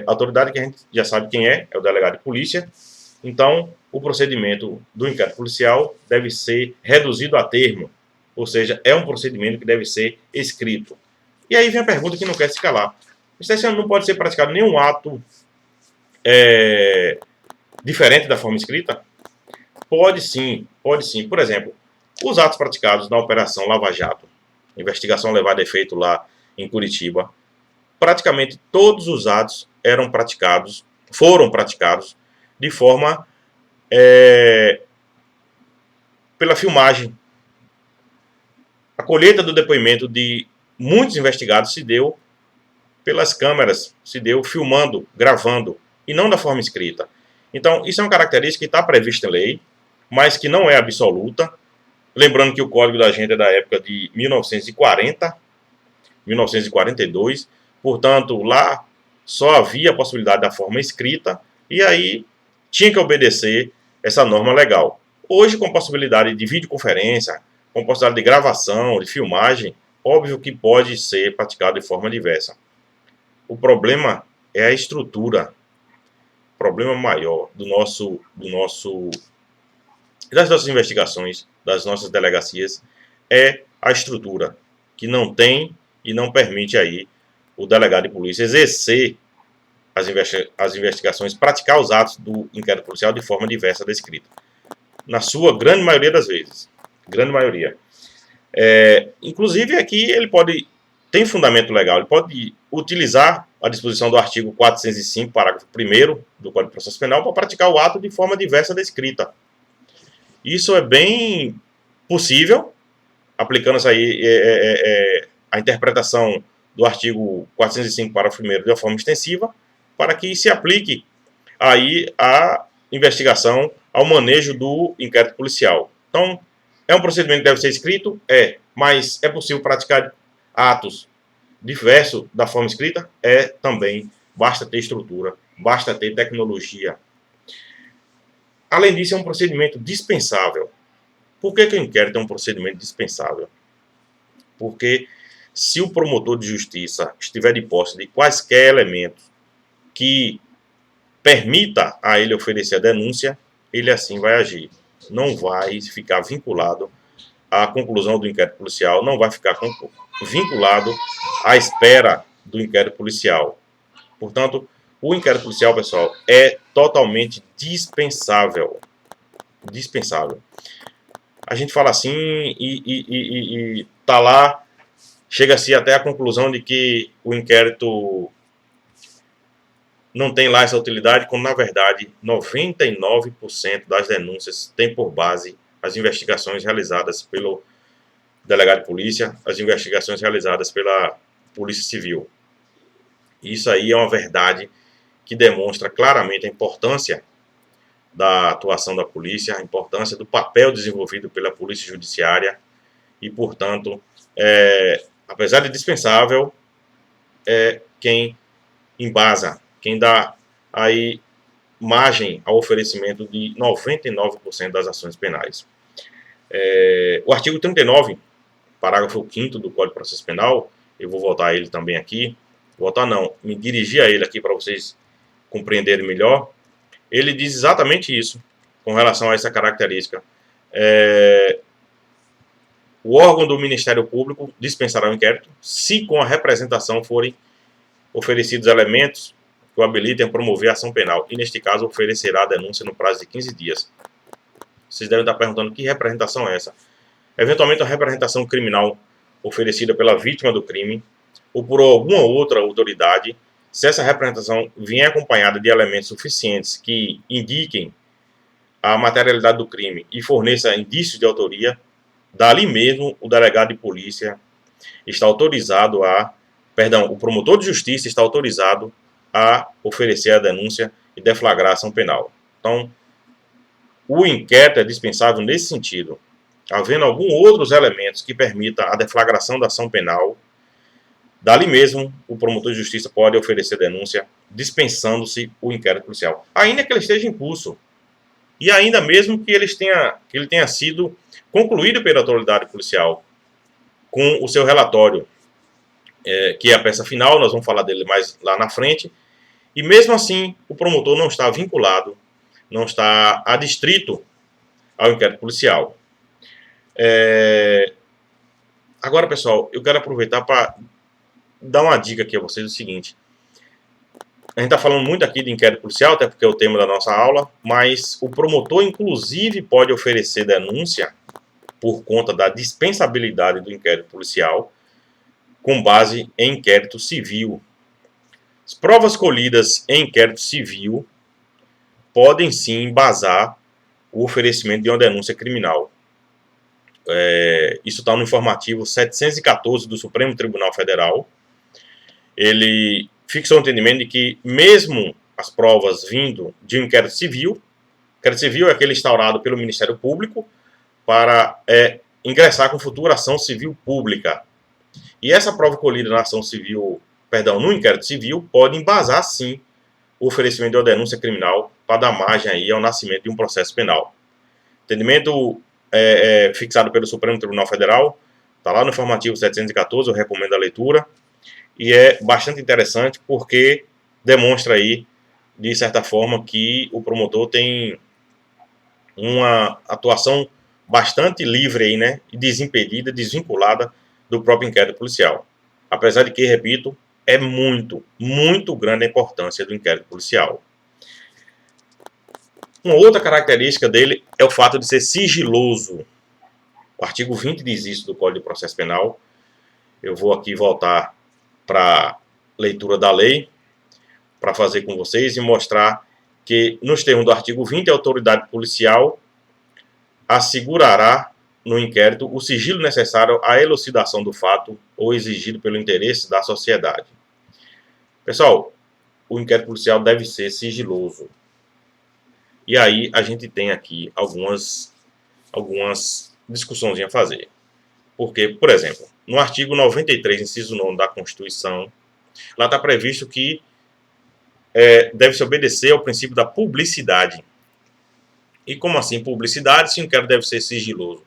A autoridade que a gente já sabe quem é o delegado de polícia. Então, o procedimento do inquérito policial deve ser reduzido a termo, ou seja, é um procedimento que deve ser escrito. E aí vem a pergunta que não quer se calar. Esse não pode ser praticado nenhum ato diferente da forma escrita? Pode sim, pode sim. Por exemplo, os atos praticados na Operação Lava Jato, investigação levada a efeito lá em Curitiba, praticamente todos os atos foram praticados de forma pela filmagem. A colheita do depoimento de muitos investigados se deu pelas câmeras, se deu filmando, gravando, e não da forma escrita. Então, isso é uma característica que está prevista em lei, mas que não é absoluta. Lembrando que o Código da Gente é da época de 1940, 1942, portanto, lá só havia a possibilidade da forma escrita, e aí tinha que obedecer essa norma legal. Hoje, com possibilidade de videoconferência, com possibilidade de gravação, de filmagem, óbvio que pode ser praticado de forma diversa. O problema é a estrutura. O problema maior das nossas investigações, das nossas delegacias, é a estrutura, que não tem e não permite aí o delegado de polícia exercer as investigações, praticar os atos do inquérito policial de forma diversa da escrita. Na sua grande maioria das vezes. Grande maioria. Inclusive aqui ele tem fundamento legal, ele pode utilizar a disposição do artigo 405, parágrafo 1º do Código de Processo Penal para praticar o ato de forma diversa da escrita. Isso é bem possível, aplicando-se aí a interpretação do artigo 405, parágrafo 1º de uma forma extensiva, para que se aplique aí a investigação, ao manejo do inquérito policial. Então, é um procedimento que deve ser escrito? Mas é possível praticar atos diversos da forma escrita? Também. Basta ter estrutura, basta ter tecnologia. Além disso, é um procedimento dispensável. Por que o inquérito é um procedimento dispensável? Porque se o promotor de justiça estiver de posse de quaisquer elementos que permita a ele oferecer a denúncia, ele assim vai agir. Não vai ficar vinculado à conclusão do inquérito policial, não vai ficar vinculado à espera do inquérito policial. Portanto, o inquérito policial, pessoal, é totalmente dispensável. Dispensável. A gente fala assim e tá lá chega-se até a conclusão de que o inquérito não tem lá essa utilidade, quando na verdade 99% das denúncias tem por base as investigações realizadas pelo delegado de polícia, as investigações realizadas pela Polícia Civil. Isso aí é uma verdade que demonstra claramente a importância da atuação da polícia, a importância do papel desenvolvido pela Polícia Judiciária e, portanto, apesar de dispensável, é quem embasa, quem dá aí margem ao oferecimento de 99% das ações penais. O artigo 39, parágrafo 5º do Código de Processo Penal, eu vou voltar a ele também aqui, voltar não, me dirigir a ele aqui para vocês compreenderem melhor. Ele diz exatamente isso, com relação a essa característica. O órgão do Ministério Público dispensará o inquérito se com a representação forem oferecidos elementos que o habilitem a promover a ação penal, e neste caso oferecerá a denúncia no prazo de 15 dias. Vocês devem estar perguntando que representação é essa. Eventualmente a representação criminal oferecida pela vítima do crime ou por alguma outra autoridade, se essa representação vier acompanhada de elementos suficientes que indiquem a materialidade do crime e forneça indícios de autoria, dali mesmo o delegado de polícia está autorizado o promotor de justiça está autorizado a oferecer a denúncia e deflagrar a ação penal. Então, o inquérito é dispensável nesse sentido. Havendo alguns outros elementos que permitam a deflagração da ação penal, dali mesmo o promotor de justiça pode oferecer denúncia, dispensando-se o inquérito policial, ainda que ele esteja em curso, e ainda mesmo que ele tenha sido concluído pela autoridade policial com o seu relatório, que é a peça final, nós vamos falar dele mais lá na frente, e mesmo assim o promotor não está vinculado, não está adstrito ao inquérito policial. Agora, pessoal, eu quero aproveitar para dar uma dica aqui a vocês, o seguinte. A gente está falando muito aqui de inquérito policial, até porque é o tema da nossa aula, mas o promotor, inclusive, pode oferecer denúncia por conta da dispensabilidade do inquérito policial, com base em inquérito civil. As provas colhidas em inquérito civil podem sim embasar o oferecimento de uma denúncia criminal. Isso está no informativo 714 do Supremo Tribunal Federal. Ele fixou o entendimento de que mesmo as provas vindo de um inquérito civil é aquele instaurado pelo Ministério Público para ingressar com futura ação civil pública. E essa prova colhida na ação civil, no inquérito civil, pode embasar sim o oferecimento de uma denúncia criminal para dar margem aí ao nascimento de um processo penal. Entendimento fixado pelo Supremo Tribunal Federal, está lá no informativo 714, eu recomendo a leitura, e é bastante interessante porque demonstra aí, de certa forma, que o promotor tem uma atuação bastante livre aí, né, desimpedida, desvinculada do próprio inquérito policial. Apesar de que, repito, é muito, muito grande a importância do inquérito policial. Uma outra característica dele é o fato de ser sigiloso. O artigo 20 diz isso do Código de Processo Penal. Eu vou aqui voltar para a leitura da lei, para fazer com vocês e mostrar que, nos termos do artigo 20, a autoridade policial assegurará no inquérito o sigilo necessário à elucidação do fato ou exigido pelo interesse da sociedade. Pessoal, o inquérito policial deve ser sigiloso. E aí a gente tem aqui algumas discussões a fazer. Porque, por exemplo, no artigo 93, inciso 9 da Constituição, lá está previsto que deve-se obedecer ao princípio da publicidade. E como assim publicidade, se o inquérito deve ser sigiloso?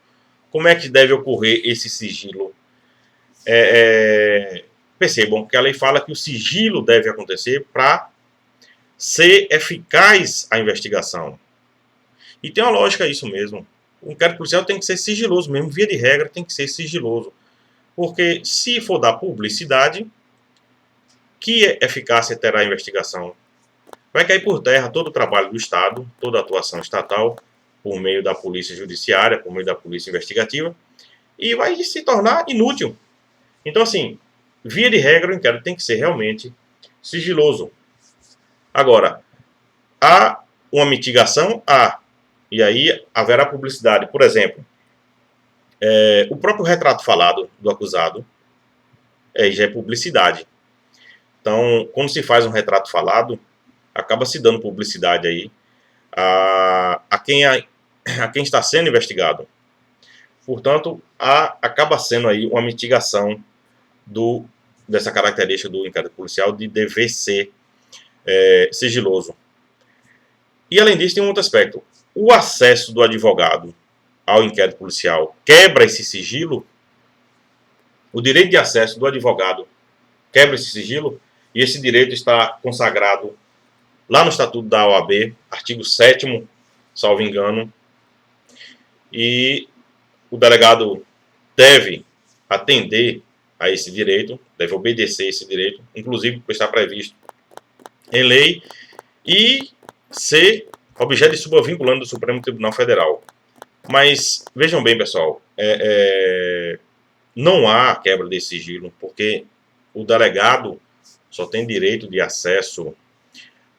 Como é que deve ocorrer esse sigilo? Percebam que a lei fala que o sigilo deve acontecer para ser eficaz a investigação. E tem uma lógica isso mesmo. O inquérito policial tem que ser sigiloso mesmo, via de regra tem que ser sigiloso. Porque se for dar publicidade, que eficácia terá a investigação? Vai cair por terra todo o trabalho do Estado, toda a atuação estatal, por meio da polícia judiciária, por meio da polícia investigativa, e vai se tornar inútil. Então, assim, via de regra, o inquérito tem que ser realmente sigiloso. Agora, há uma mitigação? Há. E aí haverá publicidade. Por exemplo, o próprio retrato falado do acusado já é publicidade. Então, quando se faz um retrato falado, acaba se dando publicidade aí a quem está sendo investigado. Portanto, acaba sendo aí uma mitigação dessa característica do inquérito policial de dever ser sigiloso. E além disso, tem um outro aspecto. O acesso do advogado ao inquérito policial quebra esse sigilo? O direito de acesso do advogado quebra esse sigilo? E esse direito está consagrado lá no Estatuto da OAB, artigo 7º, salvo engano. E o delegado deve atender a esse direito, deve obedecer esse direito, inclusive porque está previsto em lei, e ser objeto de súmula vinculante do Supremo Tribunal Federal. Mas vejam bem, pessoal, não há quebra desse sigilo, porque o delegado só tem direito de acesso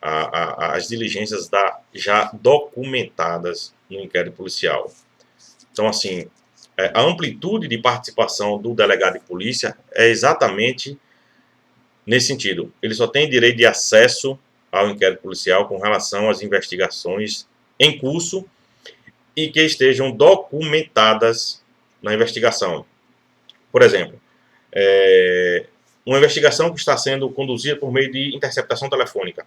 às diligências já documentadas no inquérito policial. Então, assim, a amplitude de participação do delegado de polícia é exatamente nesse sentido. Ele só tem direito de acesso ao inquérito policial com relação às investigações em curso e que estejam documentadas na investigação. Por exemplo, uma investigação que está sendo conduzida por meio de interceptação telefônica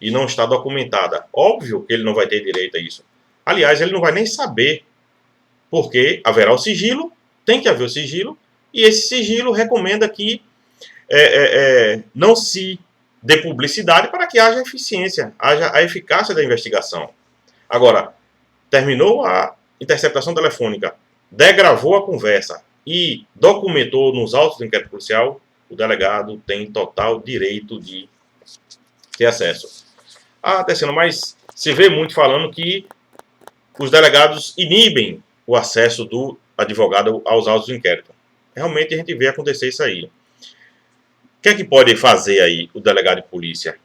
e não está documentada. Óbvio que ele não vai ter direito a isso. Aliás, ele não vai nem saber, porque haverá o sigilo, tem que haver o sigilo, e esse sigilo recomenda que não se dê publicidade para que haja eficiência, haja a eficácia da investigação. Agora, terminou a interceptação telefônica, degravou a conversa e documentou nos autos do inquérito policial, o delegado tem total direito de ter acesso. Teceno, mas se vê muito falando que os delegados inibem o acesso do advogado aos autos do inquérito. Realmente a gente vê acontecer isso aí. O que é que pode fazer aí o delegado de polícia?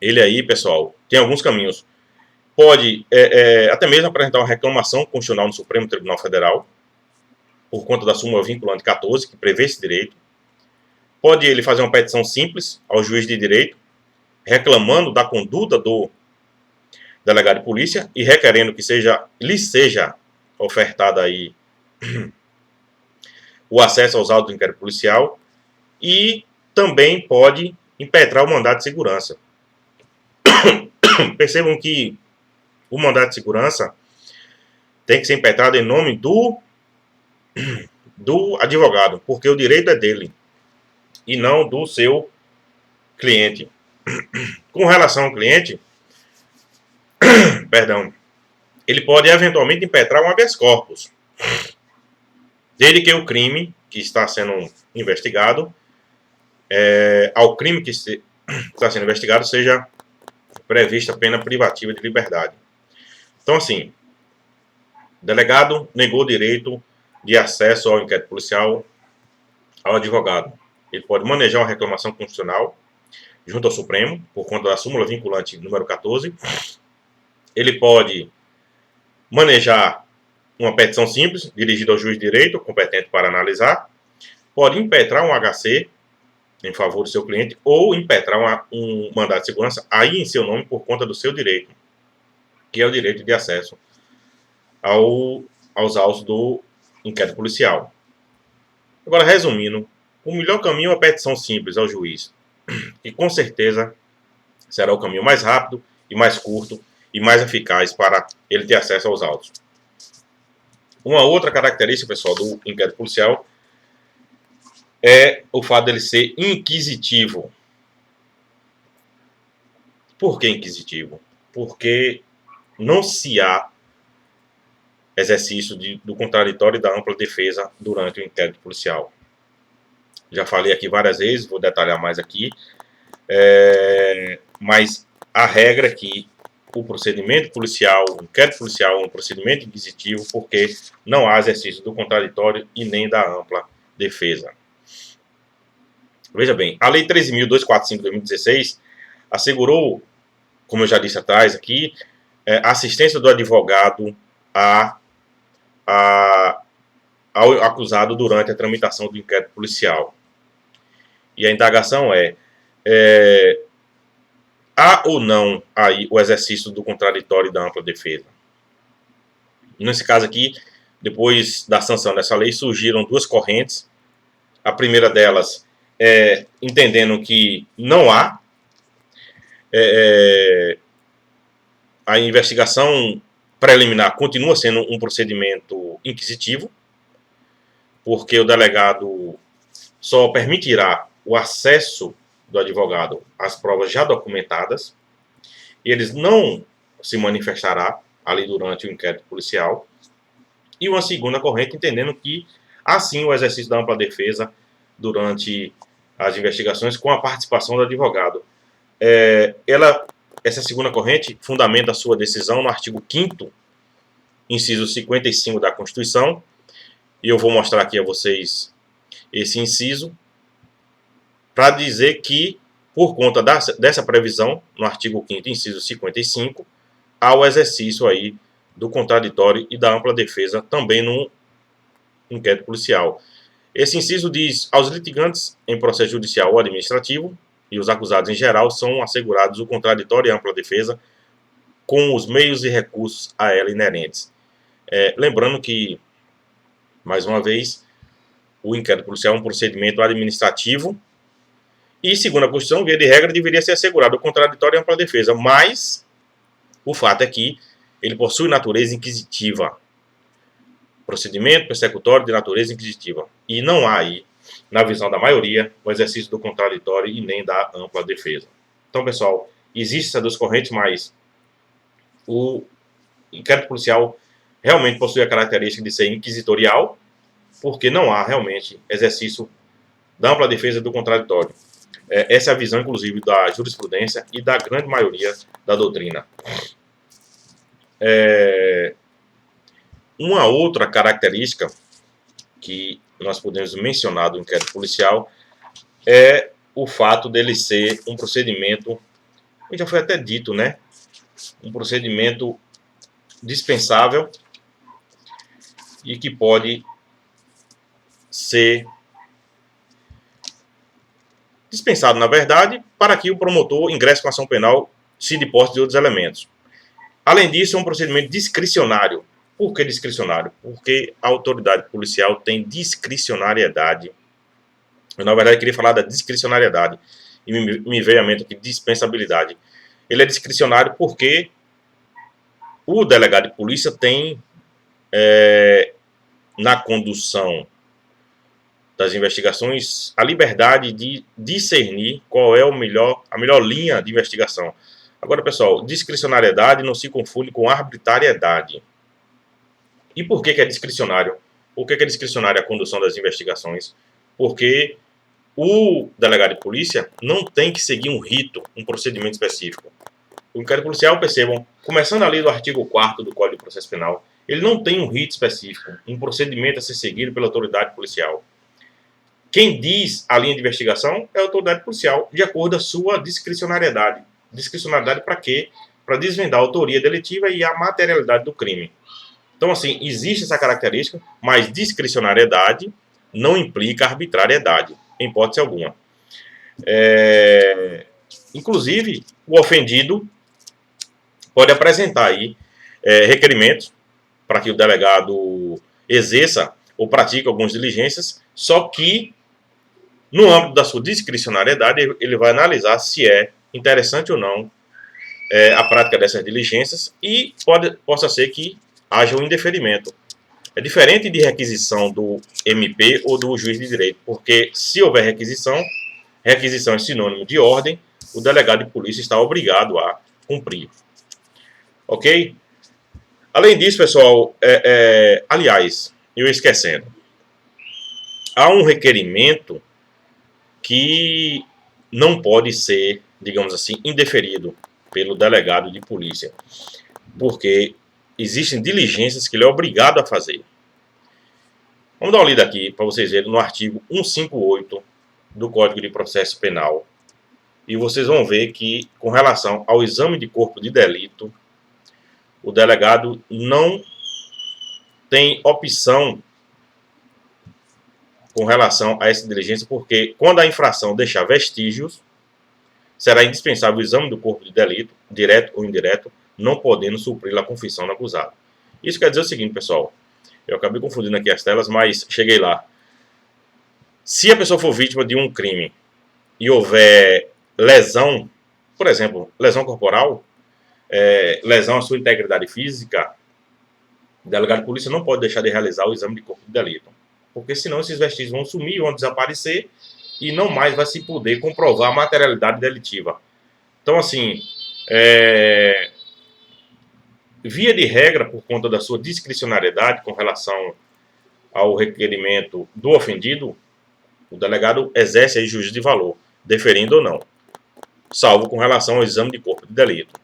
Ele aí, pessoal, tem alguns caminhos. Pode até mesmo apresentar uma reclamação constitucional no Supremo Tribunal Federal, por conta da súmula vinculante 14, que prevê esse direito. Pode ele fazer uma petição simples ao juiz de direito, reclamando da conduta do delegado de polícia e requerendo que lhe seja ofertado aí o acesso aos autos do inquérito policial, e também pode impetrar o mandado de segurança. Percebam que o mandado de segurança tem que ser impetrado em nome do advogado, porque o direito é dele e não do seu cliente. Com relação ao cliente, perdão, ele pode eventualmente impetrar um habeas corpus, desde que o crime que está sendo investigado, ao crime que está sendo investigado, seja prevista pena privativa de liberdade. Então, assim, o delegado negou o direito de acesso ao inquérito policial ao advogado. Ele pode manejar uma reclamação constitucional junto ao Supremo, por conta da súmula vinculante número 14. Ele pode manejar uma petição simples, dirigida ao juiz de direito, competente para analisar. Pode impetrar um HC em favor do seu cliente, ou impetrar um mandado de segurança, aí em seu nome, por conta do seu direito, que é o direito de acesso aos autos do inquérito policial. Agora, resumindo, o melhor caminho é a petição simples ao juiz, que com certeza será o caminho mais rápido e mais curto e mais eficaz para ele ter acesso aos autos. Uma outra característica, pessoal, do inquérito policial é o fato dele ser inquisitivo. Por que inquisitivo? Porque não se há exercício do contraditório e da ampla defesa durante o inquérito policial. Já falei aqui várias vezes, vou detalhar mais aqui, mas a regra é que o procedimento policial, o inquérito policial é um procedimento inquisitivo porque não há exercício do contraditório e nem da ampla defesa. Veja bem, a Lei 13.245 de 2016 assegurou, como eu já disse atrás aqui, a assistência do advogado ao acusado durante a tramitação do inquérito policial. E a indagação há ou não aí o exercício do contraditório e da ampla defesa? Nesse caso aqui, depois da sanção dessa lei, surgiram duas correntes. A primeira delas entendendo que não há a investigação preliminar continua sendo um procedimento inquisitivo, porque o delegado só permitirá o acesso do advogado às provas já documentadas, e eles não se manifestará ali durante o inquérito policial. E uma segunda corrente entendendo que há sim o exercício da ampla defesa durante as investigações com a participação do advogado. Essa segunda corrente fundamenta a sua decisão no artigo 5º, inciso 55 da Constituição, e eu vou mostrar aqui a vocês esse inciso, para dizer que, por conta dessa previsão, no artigo 5º, inciso 55, há o exercício aí do contraditório e da ampla defesa também no inquérito policial. Esse inciso diz: aos litigantes em processo judicial ou administrativo e os acusados em geral são assegurados o contraditório e a ampla defesa com os meios e recursos a ela inerentes. Lembrando que, mais uma vez, o inquérito policial é um procedimento administrativo e, segundo a Constituição, via de regra, deveria ser assegurado o contraditório e a ampla defesa, mas o fato é que ele possui natureza inquisitiva. Procedimento persecutório de natureza inquisitiva. E não há aí, na visão da maioria, o exercício do contraditório e nem da ampla defesa. Então, pessoal, existem essas duas correntes, mas o inquérito policial realmente possui a característica de ser inquisitorial, porque não há realmente exercício da ampla defesa do contraditório. Essa é a visão, inclusive, da jurisprudência e da grande maioria da doutrina. Uma outra característica que nós podemos mencionar do inquérito policial é o fato dele ser um procedimento, já foi até dito, né? Um procedimento dispensável e que pode ser dispensado, na verdade, para que o promotor ingresse com ação penal se de posse de outros elementos. Além disso, é um procedimento discricionário. Por que discricionário? Porque a autoridade policial tem discricionariedade. Eu, na verdade, queria falar da discricionariedade e me veio à mente aqui dispensabilidade. Ele é discricionário porque o delegado de polícia tem, na condução das investigações, a liberdade de discernir qual é a melhor linha de investigação. Agora, pessoal, discricionariedade não se confunde com arbitrariedade. E por que é discricionário? Por que é discricionária a condução das investigações? Porque o delegado de polícia não tem que seguir um rito, um procedimento específico. O inquérito policial, percebam, começando ali do artigo 4º do Código de Processo Penal, ele não tem um rito específico, um procedimento a ser seguido pela autoridade policial. Quem diz a linha de investigação é a autoridade policial, de acordo com a sua discricionariedade. Discricionariedade para quê? Para desvendar a autoria delitiva e a materialidade do crime. Então, assim, existe essa característica, mas discricionariedade não implica arbitrariedade, em hipótese alguma. Inclusive, o ofendido pode apresentar aí requerimentos para que o delegado exerça ou pratique algumas diligências, só que, no âmbito da sua discricionariedade, ele vai analisar se é interessante ou não a prática dessas diligências e possa ser que haja um indeferimento. É diferente de requisição do MP ou do juiz de direito, porque se houver requisição é sinônimo de ordem, o delegado de polícia está obrigado a cumprir. Ok? Além disso, pessoal, aliás, eu esquecendo, há um requerimento que não pode ser, digamos assim, indeferido pelo delegado de polícia, porque existem diligências que ele é obrigado a fazer. Vamos dar uma lida aqui para vocês verem no artigo 158 do Código de Processo Penal. E vocês vão ver que, com relação ao exame de corpo de delito, o delegado não tem opção com relação a essa diligência, porque quando a infração deixar vestígios, será indispensável o exame do corpo de delito, direto ou indireto, não podendo suprir a confissão do acusado. Isso quer dizer o seguinte, pessoal. Eu acabei confundindo aqui as telas, mas cheguei lá. Se a pessoa for vítima de um crime e houver lesão, por exemplo, lesão corporal, lesão à sua integridade física, o delegado de polícia não pode deixar de realizar o exame de corpo de delito. Porque senão esses vestígios vão sumir, vão desaparecer e não mais vai se poder comprovar a materialidade delitiva. Então, assim, via de regra, por conta da sua discricionariedade com relação ao requerimento do ofendido, o delegado exerce aí juízo de valor, deferindo ou não, salvo com relação ao exame de corpo de delito,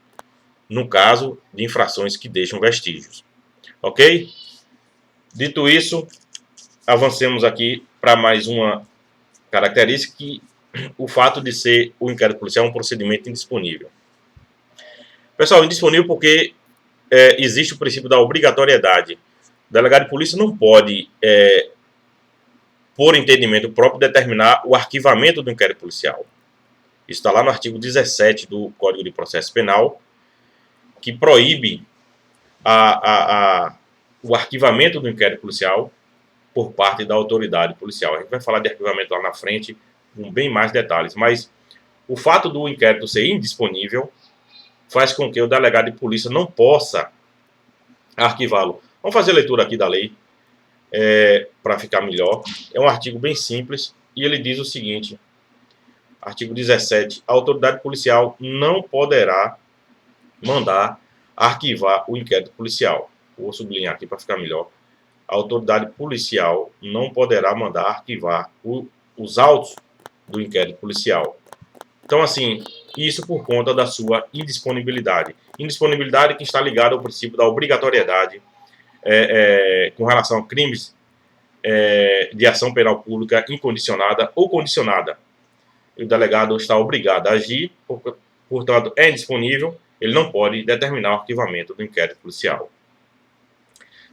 no caso de infrações que deixam vestígios. Ok? Dito isso, avancemos aqui para mais uma característica, que o fato de ser o inquérito policial um procedimento indisponível. Pessoal, indisponível porque existe o princípio da obrigatoriedade. O delegado de polícia não pode, por entendimento próprio, determinar o arquivamento do inquérito policial. Isso está lá no artigo 17 do Código de Processo Penal, que proíbe o arquivamento do inquérito policial por parte da autoridade policial. A gente vai falar de arquivamento lá na frente com bem mais detalhes, mas o fato do inquérito ser indisponível faz com que o delegado de polícia não possa arquivá-lo. Vamos fazer a leitura aqui da lei para ficar melhor. É um artigo bem simples e ele diz o seguinte, artigo 17, a autoridade policial não poderá mandar arquivar o inquérito policial. Vou sublinhar aqui para ficar melhor. A autoridade policial não poderá mandar arquivar os autos do inquérito policial. Então, assim, isso por conta da sua indisponibilidade. Indisponibilidade que está ligada ao princípio da obrigatoriedade com relação a crimes de ação penal pública incondicionada ou condicionada. O delegado está obrigado a agir, portanto, é indisponível, ele não pode determinar o arquivamento do inquérito policial.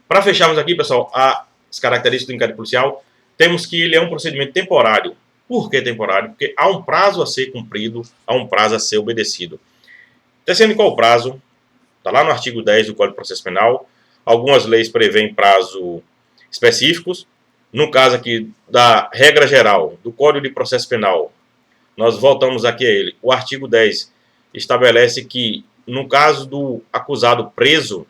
Para fecharmos aqui, pessoal, as características do inquérito policial, temos que ele é um procedimento temporário. Por que temporário? Porque há um prazo a ser cumprido, há um prazo a ser obedecido. Sendo qual o prazo? Está lá no artigo 10 do Código de Processo Penal. Algumas leis prevêem prazos específicos. No caso aqui da regra geral do Código de Processo Penal, nós voltamos aqui a ele. O artigo 10 estabelece que, no caso do acusado preso,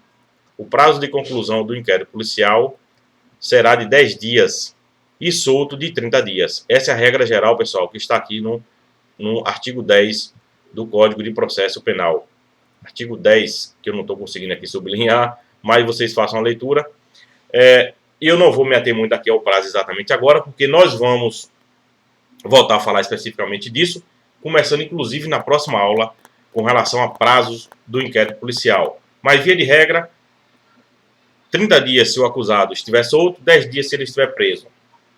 o prazo de conclusão do inquérito policial será de 10 dias e solto de 30 dias. Essa é a regra geral, pessoal, que está aqui no artigo 10 do Código de Processo Penal. Artigo 10, que eu não estou conseguindo aqui sublinhar, mas vocês façam a leitura. Eu não vou me ater muito aqui ao prazo exatamente agora, porque nós vamos voltar a falar especificamente disso, começando inclusive na próxima aula com relação a prazos do inquérito policial. Mas, via de regra, 30 dias se o acusado estiver solto, 10 dias se ele estiver preso.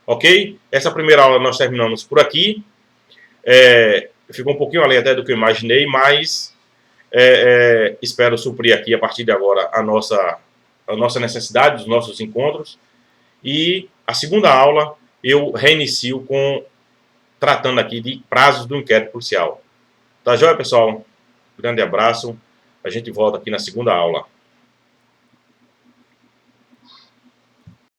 Ok? Essa primeira aula nós terminamos por aqui. Ficou um pouquinho além até do que eu imaginei, mas espero suprir aqui a partir de agora a nossa necessidade, dos nossos encontros. E a segunda aula eu reinicio tratando aqui de prazos do inquérito policial. Tá joia, pessoal? Grande abraço. A gente volta aqui na segunda aula.